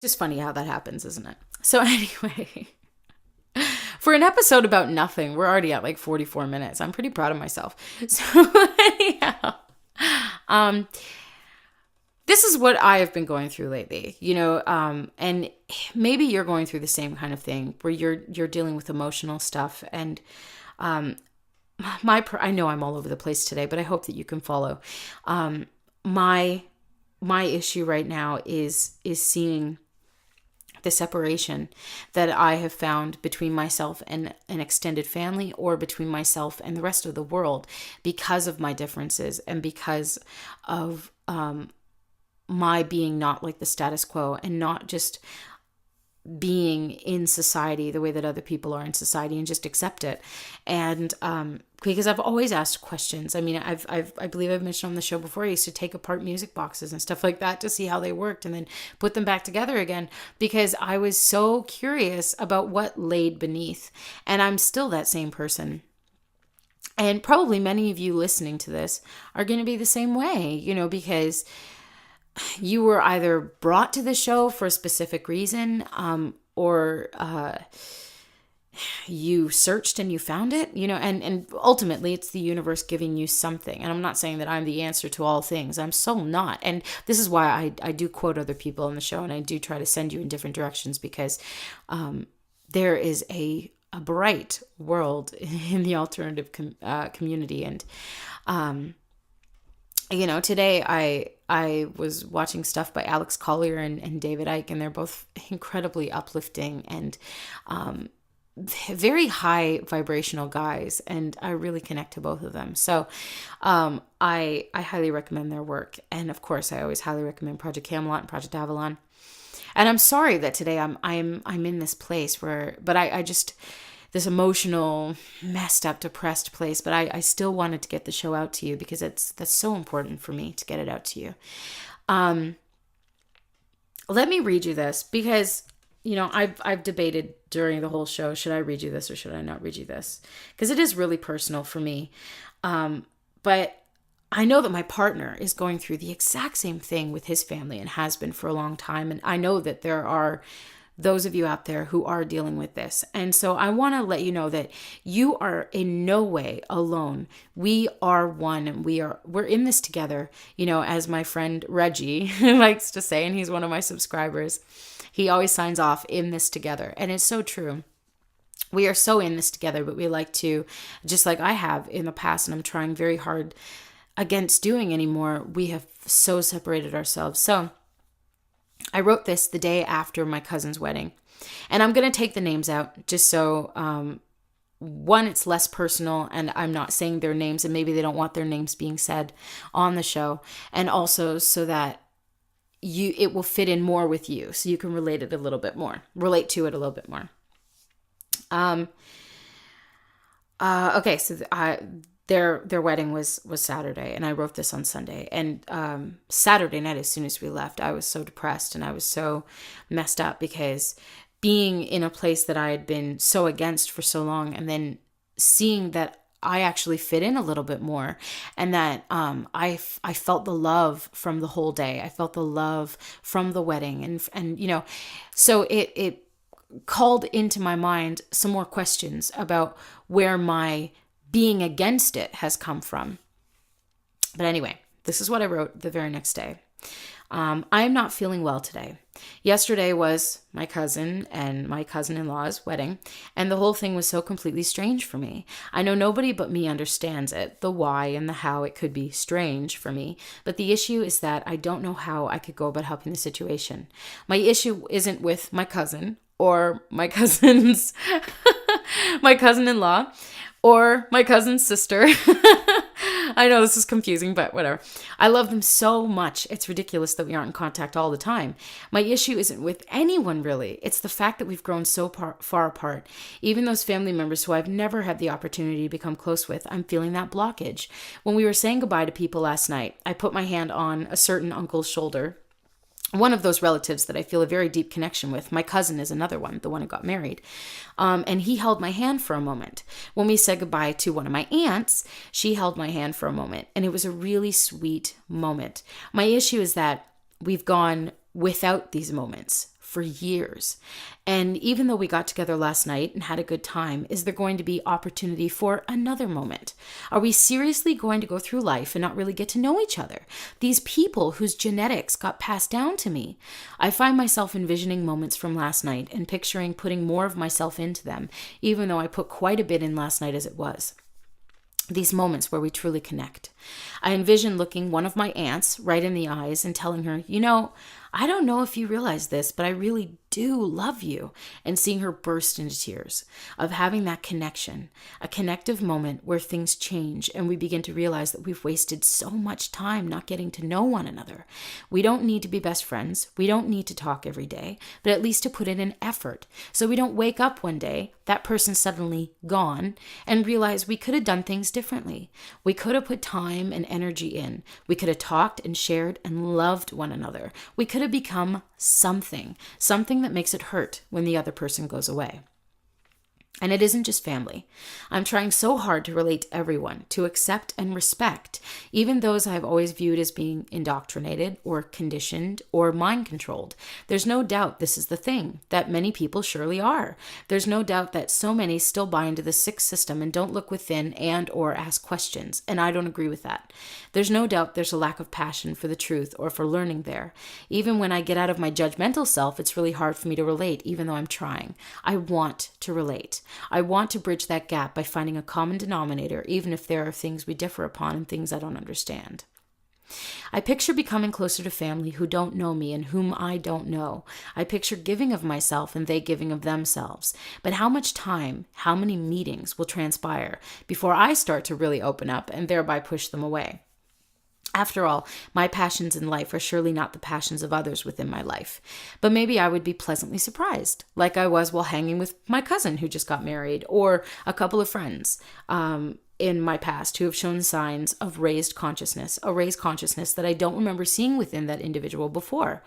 Just funny how that happens, isn't it? So anyway, for an episode about nothing, we're already at like 44 minutes. I'm pretty proud of myself. So anyhow, um, this is what I have been going through lately, and maybe you're going through the same kind of thing where you're dealing with emotional stuff. And I know I'm all over the place today, but I hope that you can follow. My issue right now is seeing the separation that I have found between myself and an extended family, or between myself and the rest of the world, because of my differences and because of my being not like the status quo, and not just being in society the way that other people are in society, and just accept it. And because I've always asked questions. I mean, I believe I've mentioned on the show before, I used to take apart music boxes and stuff like that to see how they worked, and then put them back together again, because I was so curious about what laid beneath. And I'm still that same person. And probably many of you listening to this are going to be the same way, because you were either brought to the show for a specific reason, or you searched and you found it, and ultimately it's the universe giving you something. And I'm not saying that I'm the answer to all things. I'm so not. And this is why I do quote other people on the show, and I do try to send you in different directions, because there is a bright world in the alternative community. And today I was watching stuff by Alex Collier and David Icke, and they're both incredibly uplifting and very high vibrational guys, and I really connect to both of them. So I highly recommend their work. And of course, I always highly recommend Project Camelot and Project Avalon. And I'm sorry that today I'm in this place but I just, this emotional, messed up, depressed place. But I still wanted to get the show out to you, because that's so important for me to get it out to you. Let me read you this, because I've debated during the whole show, should I read you this or should I not read you this? Because it is really personal for me. But I know that my partner is going through the exact same thing with his family, and has been for a long time. And I know that there are those of you out there who are dealing with this. And so I want to let you know that you are in no way alone. We are one, and we're in this together. As my friend Reggie likes to say, and he's one of my subscribers, he always signs off, in this together. And it's so true. We are so in this together, but we like to, just like I have in the past, and I'm trying very hard against doing anymore, we have so separated ourselves. So I wrote this the day after my cousin's wedding, and I'm going to take the names out just so, one, it's less personal, and I'm not saying their names, and maybe they don't want their names being said on the show. And also so that it will fit in more with you, so you can relate to it a little bit more. Okay. So their wedding was Saturday, and I wrote this on Sunday. And Saturday night, as soon as we left, I was so depressed, and I was so messed up, because being in a place that I had been so against for so long, and then seeing that I actually fit in a little bit more, and that I felt the love from the whole day. I felt the love from the wedding, and so it called into my mind some more questions about where my being against it has come from. But anyway, this is what I wrote the very next day. I am not feeling well today. Yesterday was my cousin and my cousin-in-law's wedding, and the whole thing was so completely strange for me. I know nobody but me understands it, the why and the how it could be strange for me, but the issue is that I don't know how I could go about helping the situation. My issue isn't with my cousin or my cousin's, my cousin-in-law, or my cousin's sister. I know this is confusing, but whatever. I love them so much. It's ridiculous that we aren't in contact all the time. My issue isn't with anyone, really. It's the fact that we've grown so far apart. Even those family members who I've never had the opportunity to become close with, I'm feeling that blockage. When we were saying goodbye to people last night, I put my hand on a certain uncle's shoulder. One of those relatives that I feel a very deep connection with. My cousin is another one, the one who got married. And he held my hand for a moment. When we said goodbye to one of my aunts, she held my hand for a moment. And it was a really sweet moment. My issue is that we've gone without these moments for years. And even though we got together last night and had a good time, is there going to be opportunity for another moment? Are we seriously going to go through life and not really get to know each other? These people whose genetics got passed down to me. I find myself envisioning moments from last night and picturing putting more of myself into them, even though I put quite a bit in last night as it was. These moments where we truly connect. I envision looking one of my aunts right in the eyes and telling her, I don't know if you realize this, but I really do love you. And seeing her burst into tears of having that connection, a connective moment where things change and we begin to realize that we've wasted so much time not getting to know one another. We don't need to be best friends. We don't need to talk every day, but at least to put in an effort. So we don't wake up one day, that person suddenly gone, and realize we could have done things differently. We could have put time and energy in. We could have talked and shared and loved one another. We could have become something that makes it hurt when the other person goes away. And it isn't just family. I'm trying so hard to relate to everyone, to accept and respect, even those I've always viewed as being indoctrinated or conditioned or mind controlled. There's no doubt this is the thing, that many people surely are. There's no doubt that so many still buy into the sick system and don't look within and or ask questions, and I don't agree with that. There's no doubt there's a lack of passion for the truth or for learning there. Even when I get out of my judgmental self, it's really hard for me to relate, even though I'm trying. I want to relate. I want to bridge that gap by finding a common denominator, even if there are things we differ upon and things I don't understand. I picture becoming closer to family who don't know me and whom I don't know. I picture giving of myself and they giving of themselves. But how much time, how many meetings will transpire before I start to really open up and thereby push them away? After all, my passions in life are surely not the passions of others within my life. But maybe I would be pleasantly surprised, like I was while hanging with my cousin who just got married, or a couple of friends in my past who have shown signs of raised consciousness, a raised consciousness that I don't remember seeing within that individual before.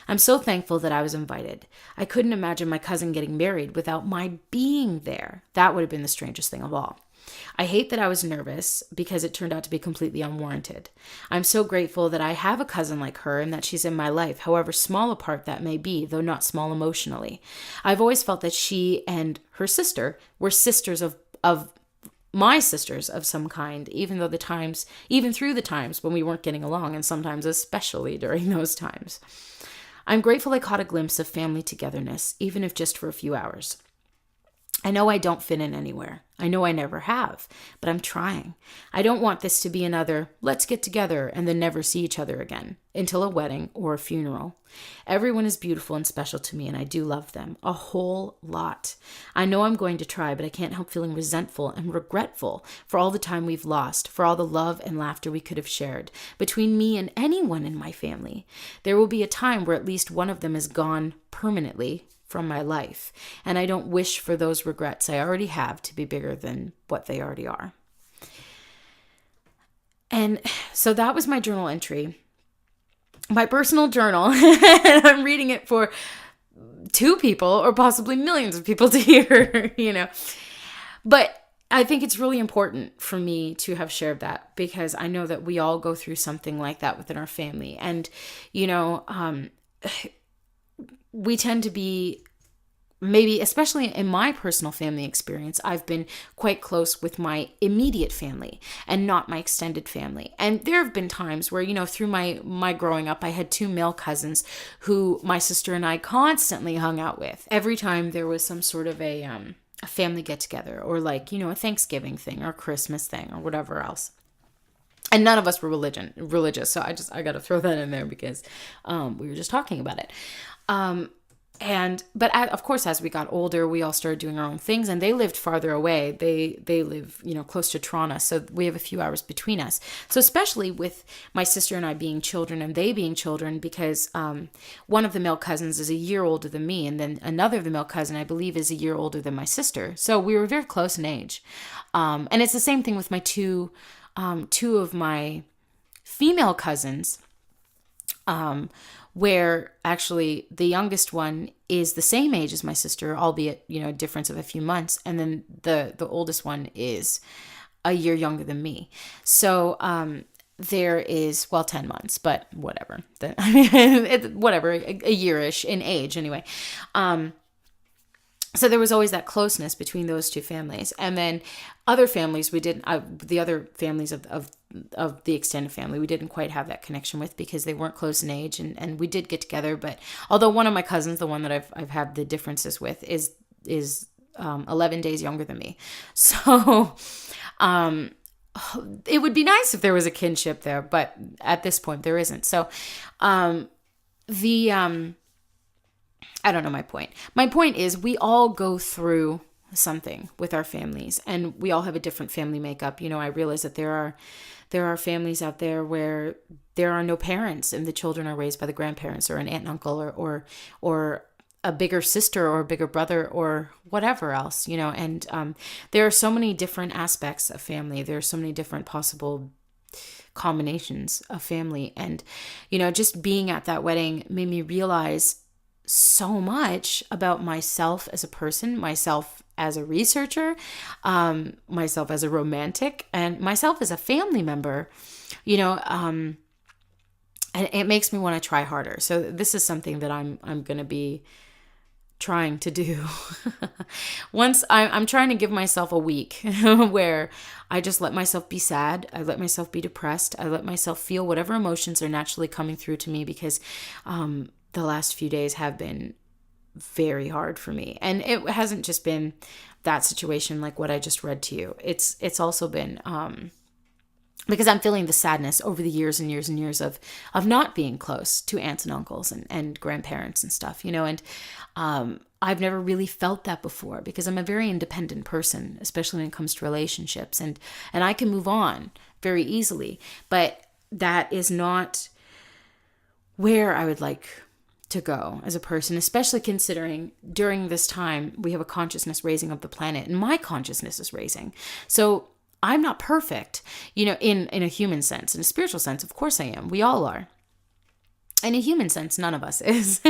I'm so thankful that I was invited. I couldn't imagine my cousin getting married without my being there. That would have been the strangest thing of all. I hate that I was nervous because it turned out to be completely unwarranted. I'm so grateful that I have a cousin like her and that she's in my life, however small a part that may be, though not small emotionally. I've always felt that she and her sister were sisters of my sisters of some kind, even through the times when we weren't getting along, and sometimes especially during those times. I'm grateful I caught a glimpse of family togetherness, even if just for a few hours. I know I don't fit in anywhere. I know I never have, but I'm trying. I don't want this to be another, let's get together and then never see each other again, until a wedding or a funeral. Everyone is beautiful and special to me, and I do love them a whole lot. I know I'm going to try, but I can't help feeling resentful and regretful for all the time we've lost, for all the love and laughter we could have shared between me and anyone in my family. There will be a time where at least one of them is gone permanently from my life, and I don't wish for those regrets I already have to be bigger than what they already are. And so that was my journal entry, my personal journal, and I'm reading it for 2 people or possibly millions of people to hear, But I think it's really important for me to have shared that because I know that we all go through something like that within our family. And, we tend to be, maybe especially in my personal family experience, I've been quite close with my immediate family and not my extended family. And there have been times where, through my growing up, I had 2 male cousins who my sister and I constantly hung out with. Every time there was some sort of a family get together or a Thanksgiving thing or a Christmas thing or whatever else. And none of us were religious. So I got to throw that in there because we were just talking about it. But of course, as we got older, we all started doing our own things, and they lived farther away. They live, close to Toronto, so we have a few hours between us. So especially with my sister and I being children and they being children, because one of the male cousins is a year older than me, and then another of the male cousin, I believe, is a year older than my sister. So we were very close in age. And it's the same thing with my two of my female cousins, where actually the youngest one is the same age as my sister, albeit, a difference of a few months. And then the oldest one is a year younger than me. So, there is, well, 10 months, but whatever. I mean, whatever, a year-ish in age anyway. So there was always that closeness between those two families. And then other families we didn't, the other families of the extended family, we didn't quite have that connection with because they weren't close in age, and we did get together. But although one of my cousins, the one that I've had the differences with, is 11 days younger than me. So it would be nice if there was a kinship there, but at this point there isn't. So the I don't know my point. My point is we all go through something with our families, and we all have a different family makeup. I realize that there are families out there where there are no parents and the children are raised by the grandparents or an aunt and uncle or a bigger sister or a bigger brother or whatever else, and there are so many different aspects of family. There are so many different possible combinations of family. And, just being at that wedding made me realize so much about myself as a person, myself as a researcher, myself as a romantic, and myself as a family member, and it makes me want to try harder. So this is something that I'm going to be trying to do. Once I'm trying to give myself a week where I just let myself be sad. I let myself be depressed. I let myself feel whatever emotions are naturally coming through to me, because the last few days have been very hard for me. And it hasn't just been that situation like what I just read to you. It's also been because I'm feeling the sadness over the years and years and years of not being close to aunts and uncles and grandparents and stuff, and I've never really felt that before because I'm a very independent person, especially when it comes to relationships, and I can move on very easily, but that is not where I would like to go as a person, especially considering during this time we have a consciousness raising of the planet, and my consciousness is raising. So I'm not perfect, in a human sense. In a spiritual sense, of course I am. We all are. In a human sense, none of us is,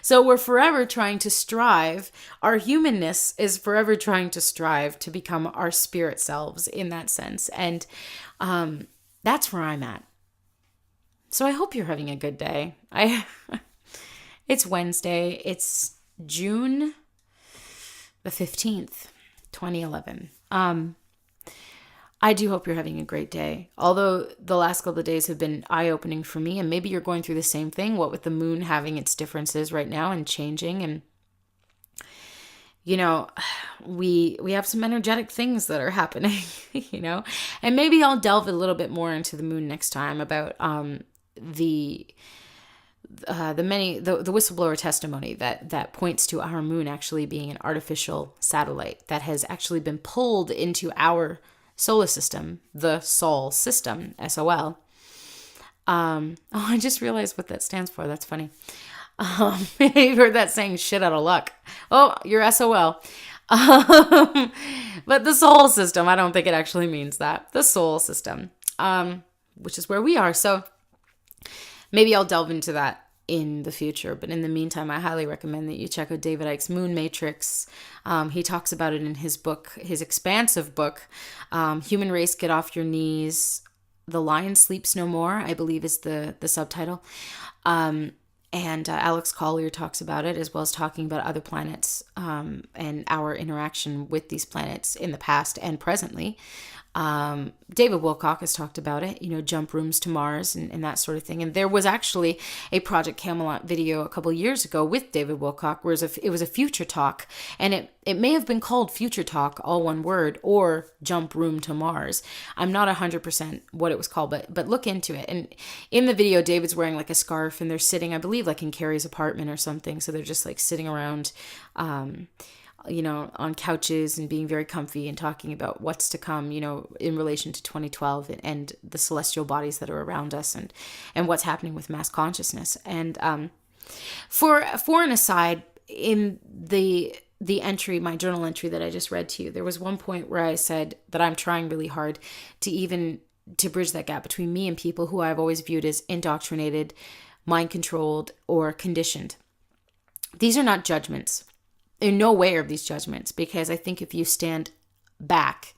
So we're forever trying to strive. Our humanness is forever trying to strive to become our spirit selves in that sense. And that's where I'm at. So I hope you're having a good day. It's Wednesday. It's June the 15th, 2011. I do hope you're having a great day. Although the last couple of days have been eye-opening for me, and maybe you're going through the same thing, what with the moon having its differences right now and changing, and we have some energetic things that are happening, and maybe I'll delve a little bit more into the moon next time about the whistleblower testimony that points to our moon actually being an artificial satellite that has actually been pulled into our solar system, the Sol system, SOL. I just realized what that stands for. That's funny. You've heard that saying, shit out of luck. Oh, you're SOL. But the solar system, I don't think it actually means that. The solar system, which is where we are. So maybe I'll delve into that in the future. But in the meantime, I highly recommend that you check out David Icke's Moon Matrix. He talks about it in his book, his expansive book, Human Race, Get Off Your Knees. The Lion Sleeps No More, I believe is the subtitle. And Alex Collier talks about it, as well as talking about other planets and our interaction with these planets in the past and presently. David Wilcock has talked about it, jump rooms to Mars and that sort of thing. And there was actually a Project Camelot video a couple years ago with David Wilcock, where it was a future talk, and it may have been called Future Talk, all one word, or Jump Room to Mars. I'm not 100% what it was called, but look into it. And in the video, David's wearing like a scarf, and they're sitting, I believe, like in Carrie's apartment or something. So they're just like sitting around, on couches and being very comfy and talking about what's to come, in relation to 2012 and the celestial bodies that are around us and what's happening with mass consciousness. And for an aside, in the entry, my journal entry that I just read to you, there was one point where I said that I'm trying really hard to bridge that gap between me and people who I've always viewed as indoctrinated, mind-controlled, or conditioned. These are not judgments. In no way are these judgments, because I think if you stand back